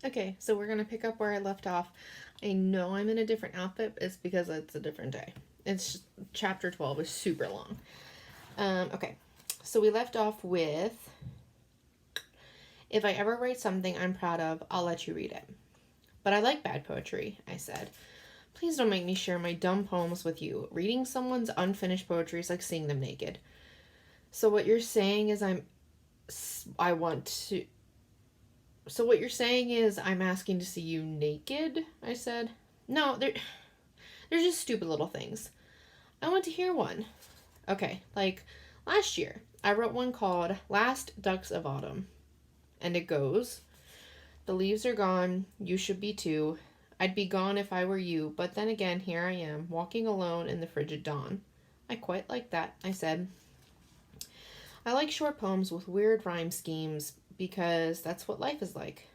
Okay, so we're gonna pick up where I left off. I know I'm in a different outfit. It's because it's a different day. It's chapter 12 is super long. Okay, so we left off with, if I ever write something I'm proud of, I'll let you read it. But I like bad poetry, I said. Please don't make me share my dumb poems with you. Reading someone's unfinished poetry is like seeing them naked. So what you're saying is I want to So what you're saying is I'm asking to see you naked? I said. No, they're just stupid little things. I want to hear one. Okay, like last year, I wrote one called Last Ducks of Autumn. And it goes, the leaves are gone, you should be too. I'd be gone if I were you, but then again, here I am, walking alone in the frigid dawn. I quite like that, I said. I like short poems with weird rhyme schemes because that's what life is like.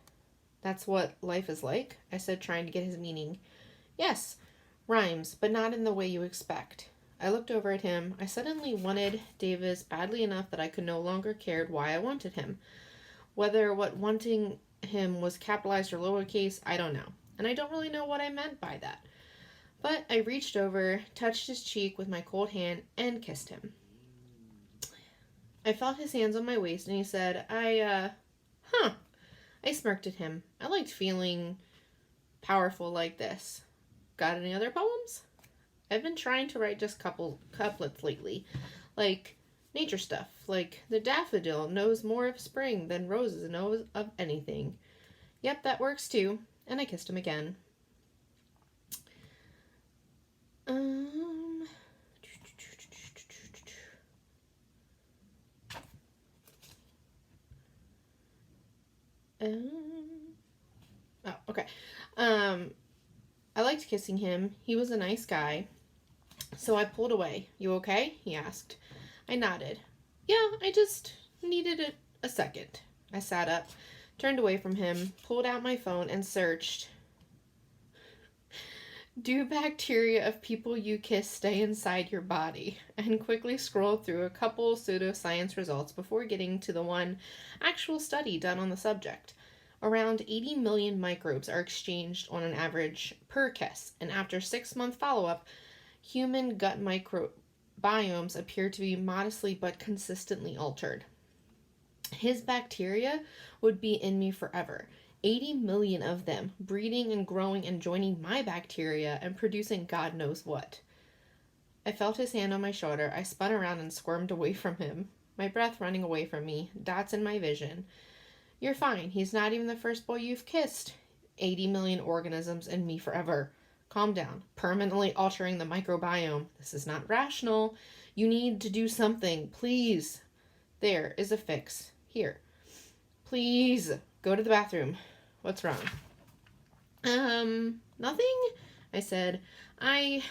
That's what life is like, I said, trying to get his meaning. Yes, rhymes, but not in the way you expect. I looked over at him. I suddenly wanted Davis badly enough that I could no longer care why I wanted him. Whether what wanting him was capitalized or lowercase, I don't know. And I don't really know what I meant by that. But I reached over, touched his cheek with my cold hand, and kissed him. I felt his hands on my waist, and he said, huh. I smirked at him. I liked feeling powerful like this. Got any other poems? I've been trying to write just couplets lately. Like nature stuff. Like the daffodil knows more of spring than roses knows of anything. Yep, that works too. And I kissed him again. Um... Oh, okay. I liked kissing him. He was a nice guy. So I pulled away. You okay? He asked. I nodded. Yeah, I just needed a second. I sat up, turned away from him, pulled out my phone, and searched. Do bacteria of people you kiss stay inside your body? And quickly scrolled through a couple pseudoscience results before getting to the one actual study done on the subject. Around 80 million microbes are exchanged on an average per kiss, and after 6-month follow-up, human gut microbiomes appear to be modestly but consistently altered. His bacteria would be in me forever. 80 million of them, breeding and growing and joining my bacteria and producing God knows what. I felt his hand on my shoulder. I spun around and squirmed away from him, my breath running away from me, dots in my vision. You're fine. He's not even the first boy you've kissed. 80 million organisms in me forever. Calm down. Permanently altering the microbiome. This is not rational. You need to do something. Please. There is a fix. Here. Please. Go to the bathroom. What's wrong? Nothing, I said. I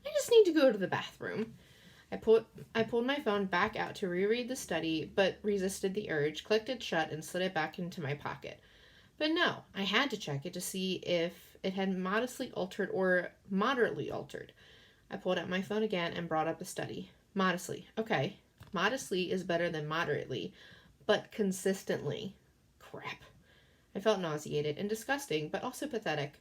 just need to go to the bathroom. I pulled my phone back out to reread the study, but resisted the urge, clicked it shut, and slid it back into my pocket. But no, I had to check it to see if it had modestly altered or moderately altered. I pulled out my phone again and brought up the study. Modestly. Okay. Modestly is better than moderately, but consistently. Crap. I felt nauseated and disgusting, but also pathetic.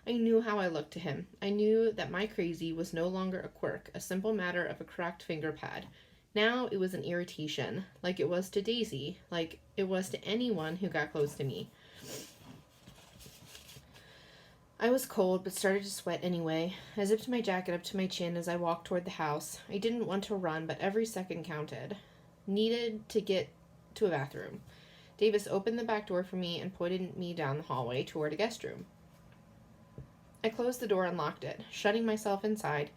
I knew how I looked to him. I knew that my crazy was no longer a quirk, a simple matter of a cracked finger pad. Now it was an irritation, like it was to Daisy, like it was to anyone who got close to me. I was cold, but started to sweat anyway. I zipped my jacket up to my chin as I walked toward the house. I didn't want to run, but every second counted. Needed to get to a bathroom. Davis opened the back door for me and pointed me down the hallway toward a guest room. I closed the door and locked it, shutting myself inside,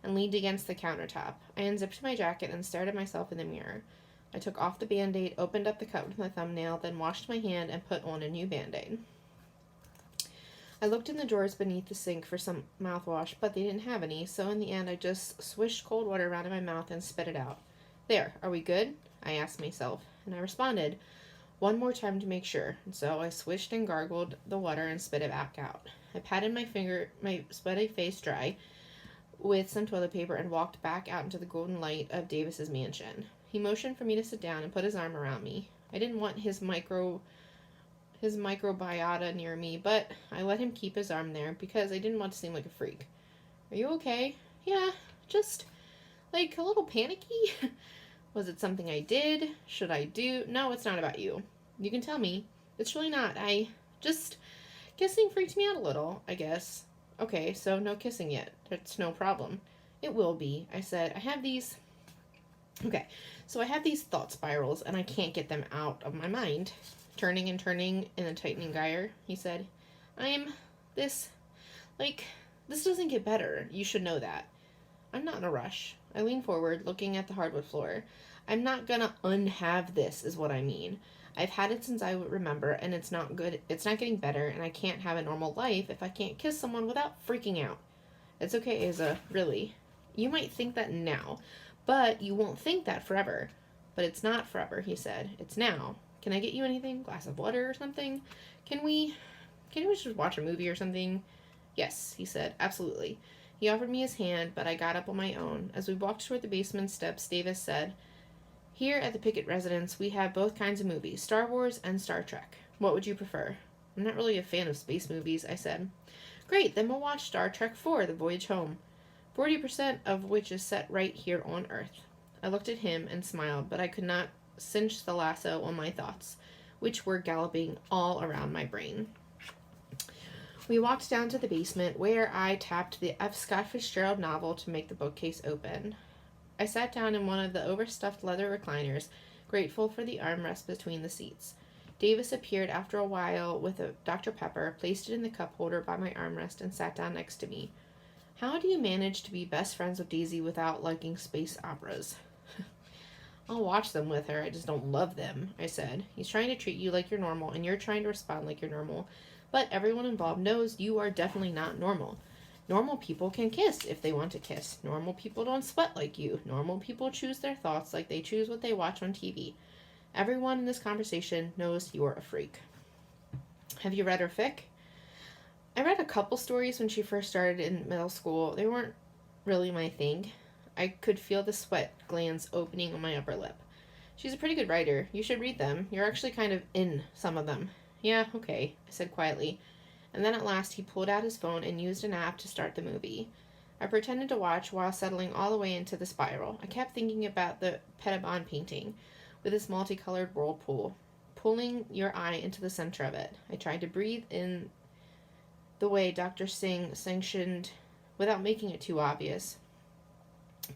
and leaned against the countertop. I unzipped my jacket and stared at myself in the mirror. I took off the Band-Aid, opened up the cut with my thumbnail, then washed my hand and put on a new Band-Aid. I looked in the drawers beneath the sink for some mouthwash, but they didn't have any, so in the end I just swished cold water around in my mouth and spit it out. There, are we good? I asked myself, and I responded, one more time to make sure, and so I swished and gargled the water and spit it back out. I patted my sweaty face dry with some toilet paper and walked back out into the golden light of Davis's mansion. He motioned for me to sit down and put his arm around me. I didn't want his his microbiota near me, but I let him keep his arm there because I didn't want to seem like a freak. Are you okay? Yeah, just like a little panicky. Was it something I did? Should I do? No, it's not about you. You can tell me. It's really not. I just kissing freaked me out a little, I guess. Okay, so no kissing yet. That's no problem. It will be, I said. I have these thought spirals and I can't get them out of my mind. Turning and turning in a tightening gyre, he said. I'm this this doesn't get better. You should know that. I'm not in a rush. I lean forward, looking at the hardwood floor. I'm not gonna unhave this, is what I mean. I've had it since I remember, and it's not good. It's not getting better, and I can't have a normal life if I can't kiss someone without freaking out. It's okay, Asa, really. You might think that now, but you won't think that forever. But it's not forever, he said. It's now. Can I get you anything? Glass of water or something? Can we just watch a movie or something? Yes, he said. Absolutely. He offered me his hand, but I got up on my own. As we walked toward the basement steps, Davis said, Here at the Pickett residence, we have both kinds of movies, Star Wars and Star Trek. What would you prefer? I'm not really a fan of space movies, I said. Great, then we'll watch Star Trek IV, The Voyage Home, 40% of which is set right here on Earth. I looked at him and smiled, but I could not cinch the lasso on my thoughts, which were galloping all around my brain. We walked down to the basement, where I tapped the F. Scott Fitzgerald novel to make the bookcase open. I sat down in one of the overstuffed leather recliners, grateful for the armrest between the seats. Davis appeared after a while with a Dr. Pepper, placed it in the cup holder by my armrest, and sat down next to me. How do you manage to be best friends with Daisy without liking space operas? I'll watch them with her, I just don't love them, I said. He's trying to treat you like you're normal, and you're trying to respond like you're normal. But everyone involved knows you are definitely not normal. Normal people can kiss if they want to kiss. Normal people don't sweat like you. Normal people choose their thoughts like they choose what they watch on TV. Everyone in this conversation knows you're a freak. Have you read her fic? I read a couple stories when she first started in middle school. They weren't really my thing. I could feel the sweat glands opening on my upper lip. She's a pretty good writer. You should read them. You're actually kind of in some of them. Yeah, okay, I said quietly. And then at last he pulled out his phone and used an app to start the movie. I pretended to watch while settling all the way into the spiral. I kept thinking about the Pettibon painting with its multicolored whirlpool, pulling your eye into the center of it. I tried to breathe in the way Dr. Singh sanctioned without making it too obvious.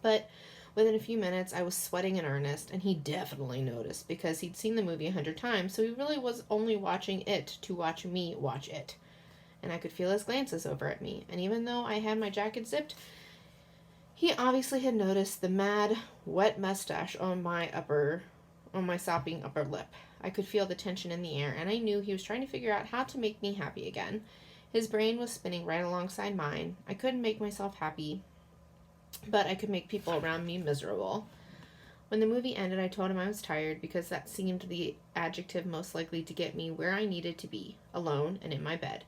But within a few minutes, I was sweating in earnest, and he definitely noticed because he'd seen the movie 100 times, so he really was only watching it to watch me watch it. And I could feel his glances over at me, and even though I had my jacket zipped, he obviously had noticed the mad, wet mustache on my sopping upper lip. I could feel the tension in the air, and I knew he was trying to figure out how to make me happy again. His brain was spinning right alongside mine. I couldn't make myself happy, but I could make people around me miserable. When the movie ended, I told him I was tired because that seemed the adjective most likely to get me where I needed to be, alone and in my bed.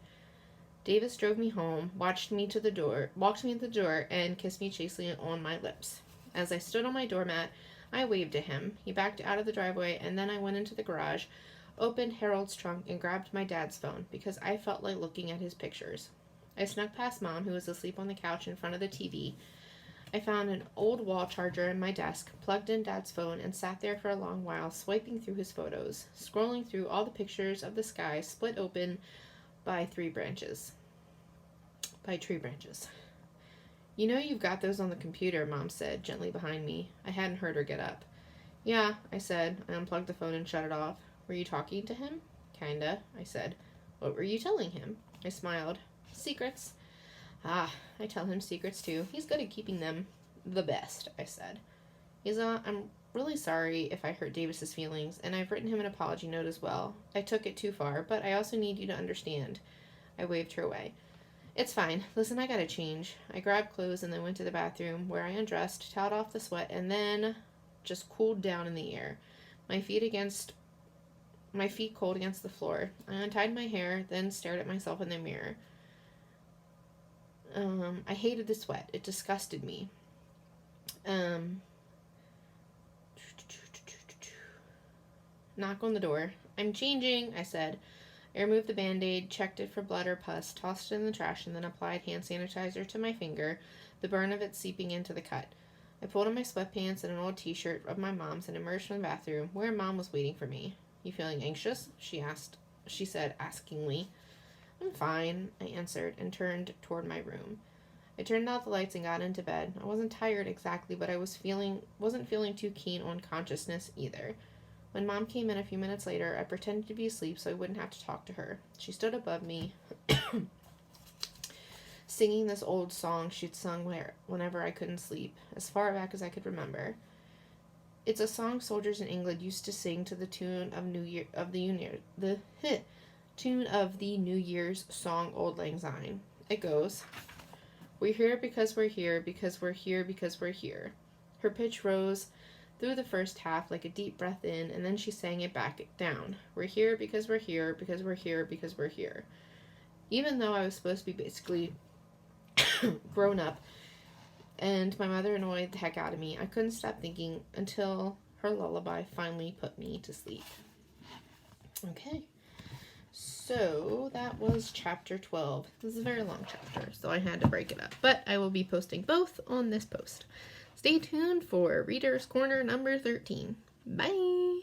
Davis drove me home, walked me to the door, and kissed me chastely on my lips. As I stood on my doormat, I waved to him. He backed out of the driveway, and then I went into the garage, opened Harold's trunk, and grabbed my dad's phone because I felt like looking at his pictures. I snuck past Mom, who was asleep on the couch in front of the TV. I found an old wall charger in my desk, plugged in Dad's phone, and sat there for a long while, swiping through his photos, scrolling through all the pictures of the sky split open by tree branches. You know you've got those on the computer, Mom said, gently behind me. I hadn't heard her get up. Yeah, I said. I unplugged the phone and shut it off. Were you talking to him? Kinda, I said. What were you telling him? I smiled. Secrets. Ah, I tell him secrets too. He's good at keeping them. The best, I said. I'm really sorry if I hurt Davis's feelings, and I've written him an apology note as well. I took it too far, but I also need you to understand. I waved her away. It's fine. Listen, I gotta change. I grabbed clothes and then went to the bathroom, where I undressed, towed off the sweat, and then just cooled down in the air. My feet cold against the floor. I untied my hair, then stared at myself in the mirror. I hated the sweat. It disgusted me. Knock on the door. I'm changing, I said. I removed the Band-Aid, checked it for blood or pus, tossed it in the trash, and then applied hand sanitizer to my finger, the burn of it seeping into the cut. I pulled on my sweatpants and an old t-shirt of my mom's and emerged from the bathroom, where Mom was waiting for me. "You feeling anxious?" She said askingly. "I'm fine," I answered, and turned toward my room. I turned out the lights and got into bed. I wasn't tired exactly, but I wasn't feeling too keen on consciousness either. When Mom came in a few minutes later, I pretended to be asleep so I wouldn't have to talk to her. She stood above me, singing this old song she'd sung whenever I couldn't sleep, as far back as I could remember. It's a song soldiers in England used to sing to the tune of the New Year's song Auld Lang Syne. It goes, "We're here because we're here, because we're here, because we're here." Her pitch rose through the first half like a deep breath in, and then she sang it back down. "We're here because we're here, because we're here, because we're here." Even though I was supposed to be basically grown up, and my mother annoyed the heck out of me, I couldn't stop thinking until her lullaby finally put me to sleep. Okay, so that was chapter 12. This is a very long chapter, so I had to break it up, but I will be posting both on this post. Stay tuned for Reader's Corner number 13. Bye!